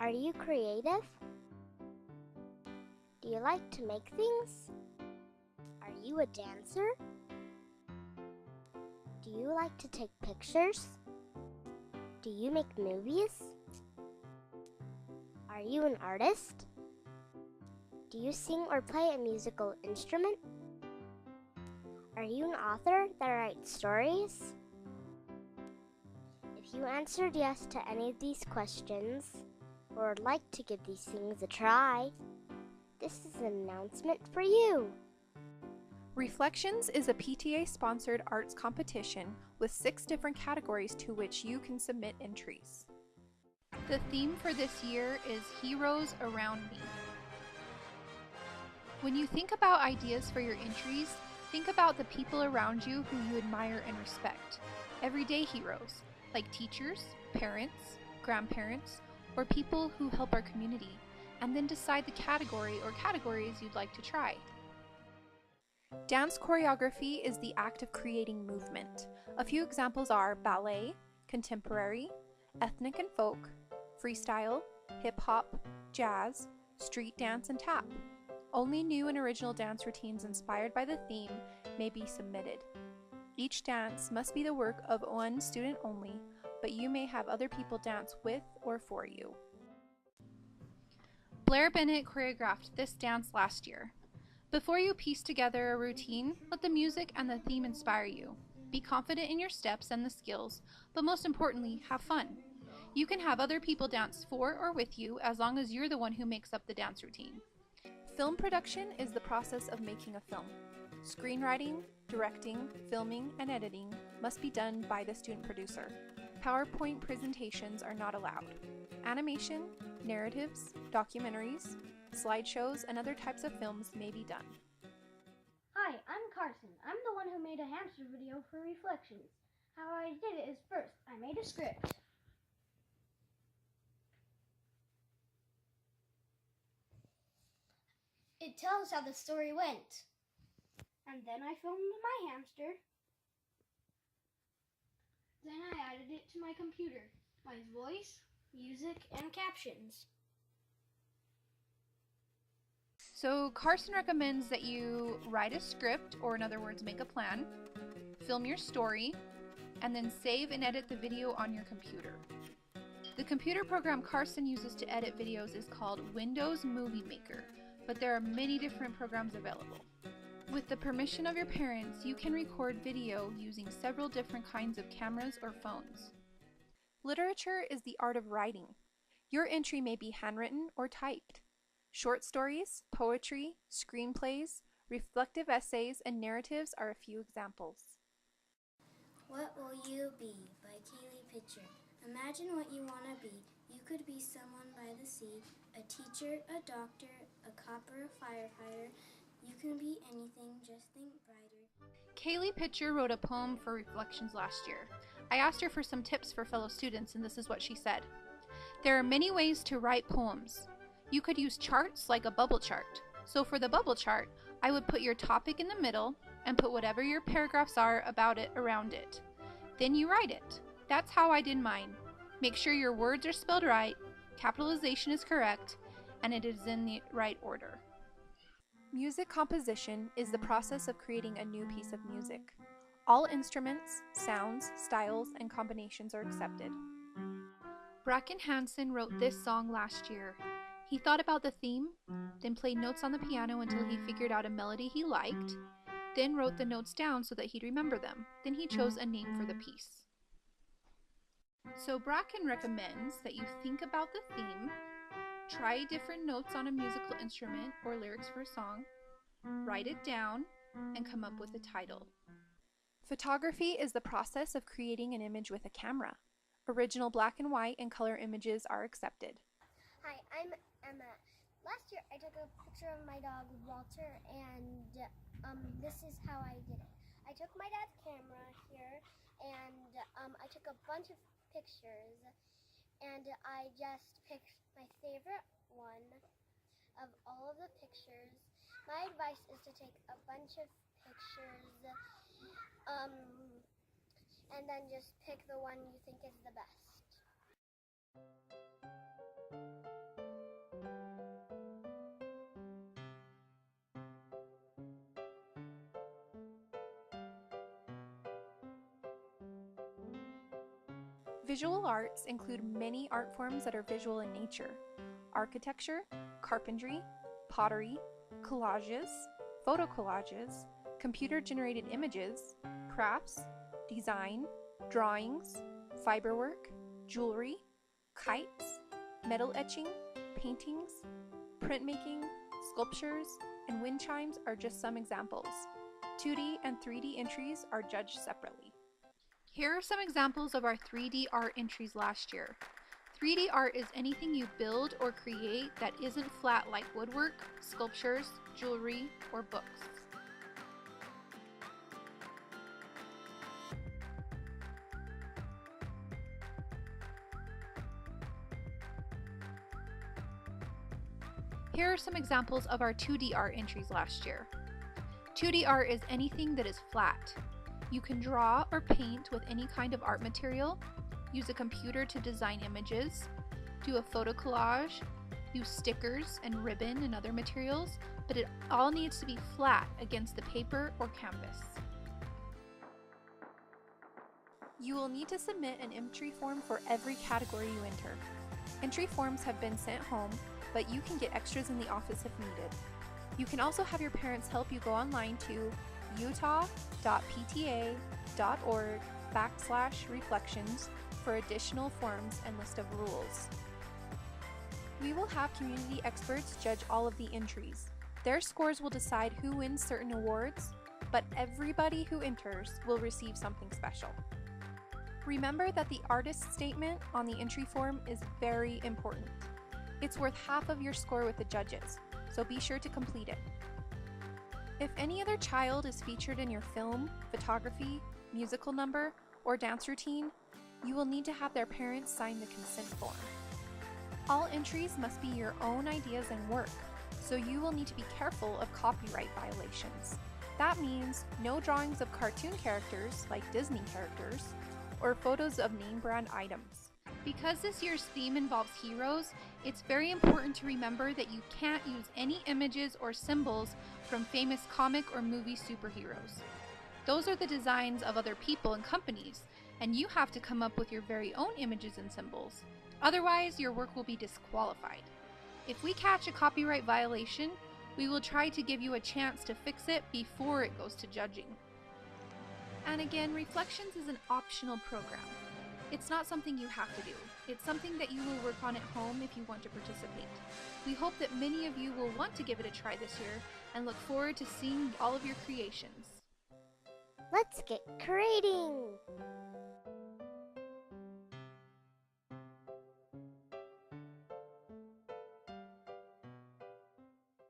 Are you creative? Do you like to make things? Are you a dancer? Do you like to take pictures? Do you make movies? Are you an artist? Do you sing or play a musical instrument? Are you an author that writes stories? If you answered yes to any of these questions, or would like to give these things a try, this is an announcement for you. Reflections is a PTA-sponsored arts competition with 6 different categories to which you can submit entries. The theme for this year is Heroes Around Me. When you think about ideas for your entries, think about the people around you who you admire and respect. Everyday heroes, like teachers, parents, grandparents, or people who help our community, and then decide the category or categories you'd like to try. Dance choreography is the act of creating movement. A few examples are ballet, contemporary, ethnic and folk, freestyle, hip-hop, jazz, street dance, and tap. Only new and original dance routines inspired by the theme may be submitted. Each dance must be the work of one student only, but you may have other people dance with or for you. Blair Bennett choreographed this dance last year. Before you piece together a routine, let the music and the theme inspire you. Be confident in your steps and the skills, but most importantly, have fun. You can have other people dance for or with you as long as you're the one who makes up the dance routine. Film production is the process of making a film. Screenwriting, directing, filming, and editing must be done by the student producer. PowerPoint presentations are not allowed. Animation, narratives, documentaries, slideshows, and other types of films may be done. Hi, I'm Carson. I'm the one who made a hamster video for Reflections. How I did it is first, I made a script. It tells how the story went. And then I filmed my hamster. Then I added it to my computer. My voice, music, and captions. So Carson recommends that you write a script, or in other words, make a plan, film your story, and then save and edit the video on your computer. The computer program Carson uses to edit videos is called Windows Movie Maker, but there are many different programs available. With the permission of your parents, you can record video using several different kinds of cameras or phones. Literature is the art of writing. Your entry may be handwritten or typed. Short stories, poetry, screenplays, reflective essays, and narratives are a few examples. What Will You Be by Kaylee Pitcher. Imagine what you want to be. You could be someone by the sea, a teacher, a doctor, a cop, or a firefighter. You can be anything, just think brighter. Kaylee Pitcher wrote a poem for Reflections last year. I asked her for some tips for fellow students, and this is what she said. There are many ways to write poems. You could use charts like a bubble chart. So for the bubble chart, I would put your topic in the middle and put whatever your paragraphs are about it around it. Then you write it. That's how I did mine. Make sure your words are spelled right, capitalization is correct, and it is in the right order. Music composition is the process of creating a new piece of music. All instruments, sounds, styles, and combinations are accepted. Bracken Hansen wrote this song last year. He thought about the theme, then played notes on the piano until he figured out a melody he liked, then wrote the notes down so that he'd remember them. Then he chose a name for the piece. So Bracken recommends that you think about the theme, try different notes on a musical instrument or lyrics for a song, write it down, and come up with a title. Photography is the process of creating an image with a camera. Original black and white and color images are accepted. Hi, I'm Emma. Last year I took a picture of my dog Walter, and this is how I did it. I took my dad's camera here, and I took a bunch of pictures, and I just picked my favorite one of all of the pictures. My advice is to take a bunch of pictures, and then just pick the one you think is the best. Visual arts include many art forms that are visual in nature: architecture, carpentry, pottery, collages, photo collages, computer-generated images, crafts, design, drawings, fiberwork, jewelry, kites, metal etching, paintings, printmaking, sculptures, and wind chimes are just some examples. 2D and 3D entries are judged separately. Here are some examples of our 3D art entries last year. 3D art is anything you build or create that isn't flat like woodwork, sculptures, jewelry, or books. Here are some examples of our 2D art entries last year. 2D art is anything that is flat. You can draw or paint with any kind of art material, use a computer to design images, do a photo collage, use stickers and ribbon and other materials, but it all needs to be flat against the paper or canvas. You will need to submit an entry form for every category you enter. Entry forms have been sent home, but you can get extras in the office if needed. You can also have your parents help you go online to utah.pta.org/reflections for additional forms and list of rules. We will have community experts judge all of the entries. Their scores will decide who wins certain awards, but everybody who enters will receive something special. Remember that the artist statement on the entry form is very important. It's worth half of your score with the judges, so be sure to complete it. If any other child is featured in your film, photography, musical number, or dance routine, you will need to have their parents sign the consent form. All entries must be your own ideas and work, so you will need to be careful of copyright violations. That means no drawings of cartoon characters, like Disney characters, or photos of name brand items. Because this year's theme involves heroes, it's very important to remember that you can't use any images or symbols from famous comic or movie superheroes. Those are the designs of other people and companies, and you have to come up with your very own images and symbols. Otherwise, your work will be disqualified. If we catch a copyright violation, we will try to give you a chance to fix it before it goes to judging. And again, Reflections is an optional program. It's not something you have to do. It's something that you will work on at home if you want to participate. We hope that many of you will want to give it a try this year and look forward to seeing all of your creations. Let's get creating!